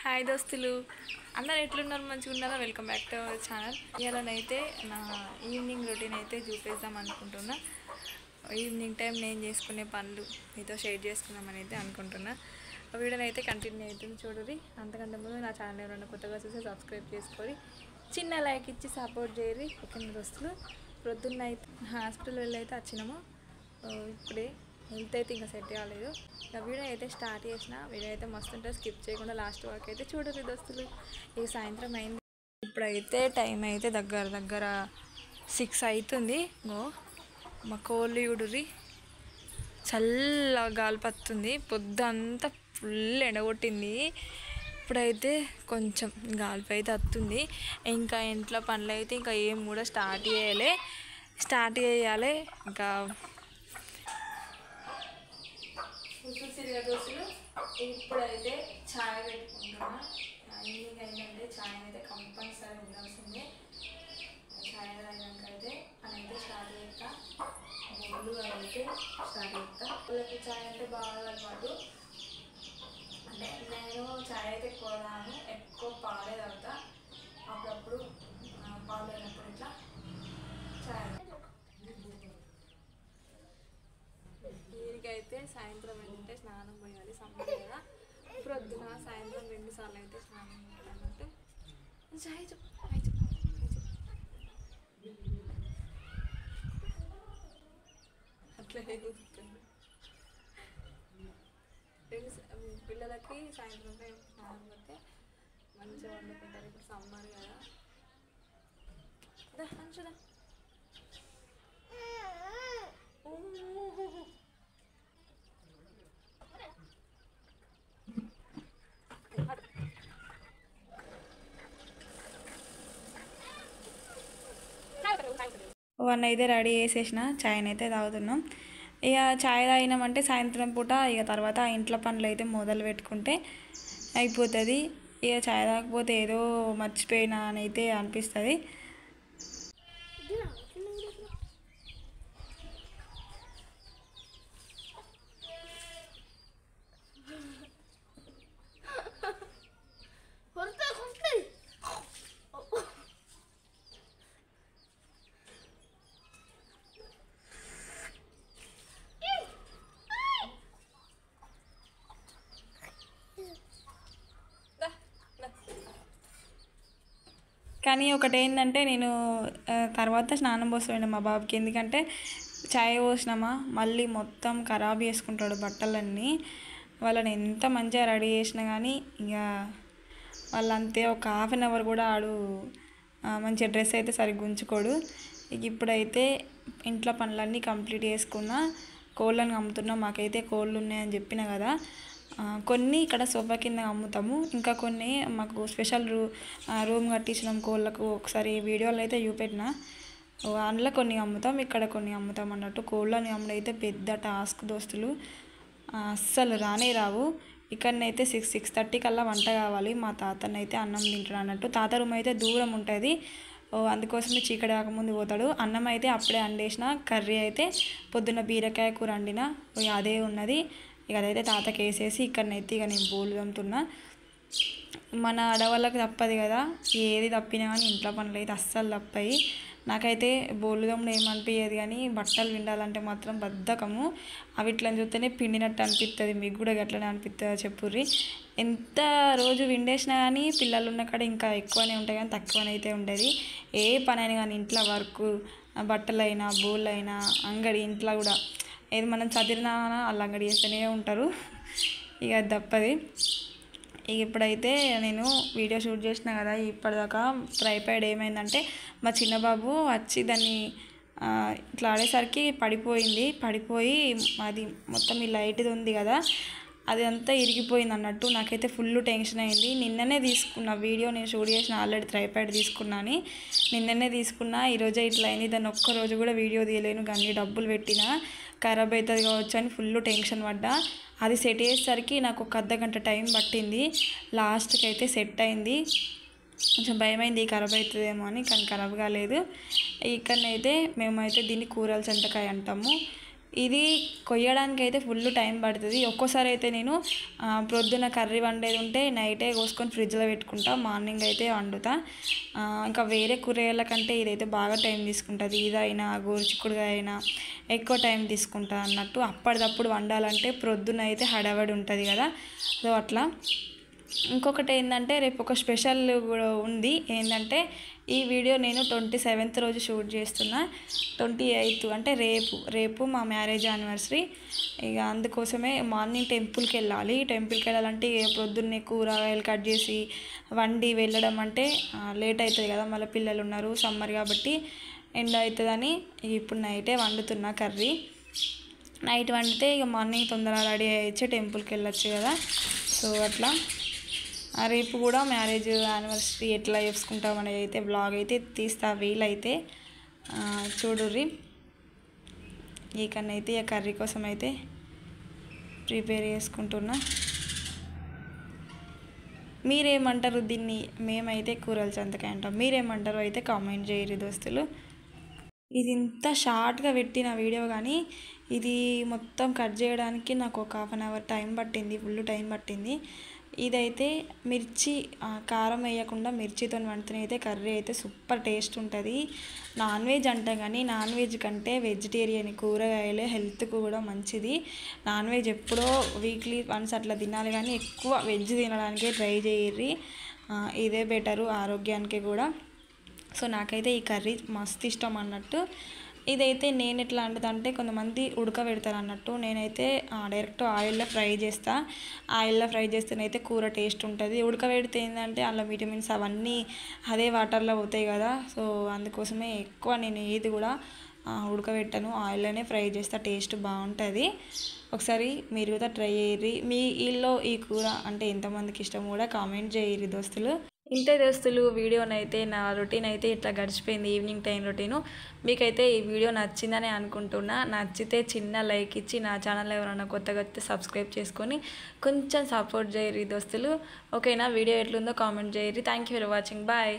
Hi దోస్తులు అందరు ఎట్లున్నారు మంచిగా ఉన్నారా welcome back to our channel ఇయాలనైతే నా ఈవినింగ్ రొటీన్ అయితే చూపిద్దాం అనుకుంటున్నా ఈవినింగ్ టైం నేను చేసుకునే పనులు మీతో షేర్ చేసుకుందామని అయితే అనుకుంటున్నా వీడియోని అయితే కంటిన్యూ అవుతుంది చూడండి అంతకంటే ముందు నా ఛానల్ ఎవరైనా కొత్తగా చూసి సబ్స్క్రైబ్ చేసుకొని చిన్న లైక్ ఇచ్చి సపోర్ట్ చేయరు ఓకే దోస్తులు ప్రొద్దున్న అయితే హాస్పిటల్ వెళ్ళి అయితే వచ్చినాము ఇప్పుడే హెల్త్ అయితే ఇంకా సెట్ కాలేదు ఇక వీడియో అయితే స్టార్ట్ చేసిన వీడియో అయితే మస్తు ఉంటుంది స్కిప్ చేయకుండా లాస్ట్ వరకు అయితే చూడరు దోస్తులు ఇక సాయంత్రం అయింది ఇప్పుడైతే టైం అయితే దగ్గర 6 అవుతుంది మా కోళ్ళు చూడుర్రి చల్లగా గాలి పత్తుంది పొద్దంతా ఫుల్ ఎండగొట్టింది ఇప్పుడైతే కొంచెం గాలిపై అయితే వస్తుంది ఇంకా ఇంట్లో పనులు అయితే ఇంకా ఏం కూడా స్టార్ట్ చేయాలి ఇంకా దోస్తులు ఇప్పుడైతే ఛాయ్ పెట్టుకుంటున్నా ఈవినింగ్ అయిందంటే ఛాయ్ అయితే కంపల్సరీ ఉండాల్సిందే ఛాయ్ తాగినాక అయితే అనేది స్టార్ట్ చేస్తా బోళ్ళు అయితే స్టార్ట్ చేస్తా వాళ్ళకి ఛాయ్ అంటే బాగా అలవాటు అంటే నేను ఛాయ్ అయితే ఎక్కువ పాలే తాగుతా అప్పుడప్పుడు పాలు అయినప్పుడు ఇట్లా ఛాయ్ వీరికైతే సాయంత్రం ఏంటంటే స్నానం పోయాలి సమ్మర్ కదా ప్రొద్దున సాయంత్రం 2 సార్లు అయితే స్నానం చేయాలన్నట్టు అట్లా పిల్లలకి సాయంత్రం స్నానం పోతే మంచిగా వండుకుంటారు ఇప్పుడు సమ్మర్ కదా మంచిదా వన్ అయితే రెడీ చేసేసిన ఛాయ్ని అయితే తాగుతున్నాం ఇక ఛాయ్ తాగినామంటే సాయంత్రం పూట ఇక తర్వాత ఇంట్లో పనులు అయితే మొదలు పెట్టుకుంటే అయిపోతుంది ఇక ఛాయ్ తాగకపోతే ఏదో మర్చిపోయినా అని అయితే అనిపిస్తుంది కానీ ఒకటి ఏంటంటే నేను తర్వాత స్నానం పోస్తాను మా బాబుకి ఎందుకంటే ఛాయ్ పోసినామా మళ్ళీ మొత్తం ఖరాబ్ చేసుకుంటాడు బట్టలన్నీ వాళ్ళని ఎంత మంచిగా రెడీ చేసినా కానీ ఇక వాళ్ళంతే ఒక హాఫ్ అన్ అవర్ కూడా ఆడు మంచిగా డ్రెస్ అయితే సరిగ్గా ఉంచుకోడు ఇక ఇప్పుడైతే ఇంట్లో పనులన్నీ కంప్లీట్ చేసుకున్నా కోళ్ళని అమ్ముతున్నా మాకైతే కోళ్ళు ఉన్నాయని చెప్పిన కదా కొన్ని ఇక్కడ సోఫా కింద అమ్ముతాము ఇంకా కొన్ని మాకు స్పెషల్ రూమ్ కట్టించినాం కోళ్ళకు ఒకసారి వీడియోలో అయితే చూపెట్టిన అందులో కొన్ని అమ్ముతాం ఇక్కడ కొన్ని అమ్ముతాం అన్నట్టు కోళ్ళని అమ్ముడైతే పెద్ద టాస్క్ దోస్తులు అస్సలు రావు ఇక్కడనైతే 6:30 కల్లా వంట కావాలి మా తాతనైతే అన్నం తింటాడు అన్నట్టు తాత రూమ్ అయితే దూరం ఉంటుంది అందుకోసమే చీకటి కాకముందు పోతాడు అన్నం అయితే అప్పుడే వండేసిన కర్రీ అయితే పొద్దున్న బీరకాయ కూర వండిన అదే ఉన్నది ఇక అదైతే తాతకి వేసేసి ఇక్కడనైతే ఇక నేను బోళ్ళు తోముతున్నా మన ఆడవాళ్ళకి తప్పదు కదా ఏది తప్పినా కానీ ఇంట్లో పనులు అయితే అస్సలు తప్పాయి నాకైతే బోళ్ళు తోమడం ఏమనిపించదు కానీ బట్టలు పిండాలంటే మాత్రం బద్ధకము అవి ఇట్లా చూస్తేనే పిండినట్టు అనిపిస్తుంది మీకు కూడా గట్లనే అనిపిస్తుందో చెప్పుర్రి ఎంత రోజు విండేసినా కానీ పిల్లలు ఉన్న కాడ ఇంకా ఎక్కువనే ఉంటాయి కానీ తక్కువనైతే ఉండేది ఏ పని అయినా కానీ ఇంట్లో వర్క్ బట్టలైనా బోళ్ళు అయినా అంగడి ఇంట్లో కూడా ఏది మనం చదివినా వాళ్ళు అంగడి చేస్తూనే ఉంటారు ఇక అది తప్పది ఇక ఇప్పుడైతే నేను వీడియో షూట్ చేసిన కదా ఇప్పటిదాకా ట్రైపాడ్ ఏమైందంటే మా చిన్నబాబు వచ్చి దాన్ని ఇట్లా ఆడేసరికి పడిపోయి అది మొత్తం ఈ లైట్ది ఉంది కదా అది అంతా ఇరిగిపోయింది అన్నట్టు నాకైతే ఫుల్ టెన్షన్ అయింది నిన్ననే తీసుకున్న వీడియో నేను షూట్ చేసిన ఆల్రెడీ ట్రైపాడ్ తీసుకున్నాను నిన్ననే తీసుకున్నా ఈరోజే ఇట్లా అయింది దాన్ని ఒక్కరోజు కూడా వీడియో తీయలేను కానీ డబ్బులు పెట్టినా ఖరాబ్ అవుతుంది కావచ్చు అని ఫుల్ టెన్షన్ పడ్డా అది సెట్ చేసేసరికి నాకు ఒక అర్ధగంట టైం పట్టింది లాస్ట్కి అయితే సెట్ అయింది కొంచెం భయమైంది ఖరాబ్ అవుతుందేమో అని కానీ ఖరాబ్ కాలేదు ఇక్కడనైతే మేమైతే దీన్ని కూరల చింతకాయ అంటాము ఇది కొయ్యడానికి అయితే ఫుల్ టైం పడుతుంది. ఒక్కోసారి అయితే నేను ప్రొద్దున కర్రీ వండేది ఉంటే నైటే కోసుకొని ఫ్రిడ్జ్లో పెట్టుకుంటా, మార్నింగ్ అయితే వండుతా. ఇంకా వేరే కూరగాయల కంటే ఇదైతే బాగా టైం తీసుకుంటుంది. ఇదైనా గోరుచిక్కుడుగా అయినా ఎక్కువ టైం తీసుకుంటా అన్నట్టు. అప్పటిదప్పుడు వండాలంటే ప్రొద్దున అయితే హడావడి ఉంటుంది కదా, సో అట్లా. ఇంకొకటి ఏంటంటే రేపు ఒక స్పెషల్ కూడా ఉంది. ఏంటంటే ఈ వీడియో నేను 27th రోజు షూట్ చేస్తున్నా. 28th అంటే రేపు మా మ్యారేజ్ యానివర్సరీ. ఇక అందుకోసమే మార్నింగ్ టెంపుల్కి వెళ్ళాలంటే ప్రొద్దున్నే కూరగాయలు కట్ చేసి వండి వెళ్ళడం అంటే లేట్ అవుతుంది కదా, మళ్ళీ పిల్లలు ఉన్నారు, సమ్మర్ కాబట్టి ఎండ అవుతుందని ఇప్పుడు నైటే వండుతున్నా కర్రీ. నైట్ వండితే ఇక మార్నింగ్ తొందరగా రెడీ అయ్యొచ్చి టెంపుల్కి వెళ్ళొచ్చు కదా, సో అట్లా. రేపు కూడా మ్యారేజ్ యానివర్సరీ ఎట్లా చేసుకుంటాం అనేది అయితే బ్లాగ్ అయితే తీస్తా, వీలైతే చూడుర్రి. ఇకనైతే ఇక కర్రీ కోసం అయితే ప్రిపేర్ చేసుకుంటున్నా. మీరేమంటారు దీన్ని? మేమైతే కూరల సంతకాయ అంటాం, మీరేమంటారు అయితే కామెంట్ చేయరు దోస్తులు. ఇది ఇంత షార్ట్గా పెట్టిన వీడియో కానీ ఇది మొత్తం కట్ చేయడానికి నాకు ఒక 1/2 hour టైం పట్టింది, ఫుల్ టైం పట్టింది. ఇదైతే మిర్చి కారం వేయకుండా మిర్చితో వండితే అయితే కర్రీ అయితే సూపర్ టేస్ట్ ఉంటుంది. నాన్ వెజ్ అంటాం కానీ నాన్ వెజ్ కంటే వెజిటేరియన్ కూరగాయలే హెల్త్కు కూడా మంచిది. నాన్ వెజ్ ఎప్పుడో వీక్లీ వన్స్ అట్లా తినాలి కానీ ఎక్కువ వెజ్ తినడానికే ట్రై చేయర్రి, ఇదే బెటరు ఆరోగ్యానికి కూడా. సో నాకైతే ఈ కర్రీ మస్తు ఇష్టం అన్నట్టు. ఇదైతే నేను ఎట్లా అంటే కొంతమంది ఉడకబెడతారు అన్నట్టు, నేనైతే డైరెక్ట్ ఆయిల్లో ఫ్రై చేస్తా. ఆయిల్లో ఫ్రై చేస్తేనైతే కూర టేస్ట్ ఉంటుంది. ఉడకబెడితే ఏంటంటే అందులో విటమిన్స్ అవన్నీ అదే వాటర్లో పోతాయి కదా, సో అందుకోసమే ఎక్కువ నేను ఏది కూడా ఉడకబెట్టను, ఆయిల్లోనే ఫ్రై చేస్తా, టేస్ట్ బాగుంటుంది. ఒకసారి మీరు కూడా ట్రై చేయర్రి. మీ ఇల్లో ఈ కూర అంటే ఎంతమందికి ఇష్టం కూడా కామెంట్ చేయర్రి దోస్తులు. ఇంతే దోస్తులు, వీడియోనైతే నా రొటీన్ అయితే ఇట్లా గడిచిపోయింది, ఈవినింగ్ టైం రొటీను. మీకైతే ఈ వీడియో నచ్చిందని అనుకుంటున్నా. నచ్చితే చిన్న లైక్ ఇచ్చి నా ఛానల్ ఎవరైనా కొత్తగా వస్తే సబ్స్క్రైబ్ చేసుకొని కొంచెం సపోర్ట్ చేయర్రి దోస్తులు. ఓకేనా? వీడియో ఎట్లుందో కామెంట్ చేయర్రి. Thank you for watching. Bye.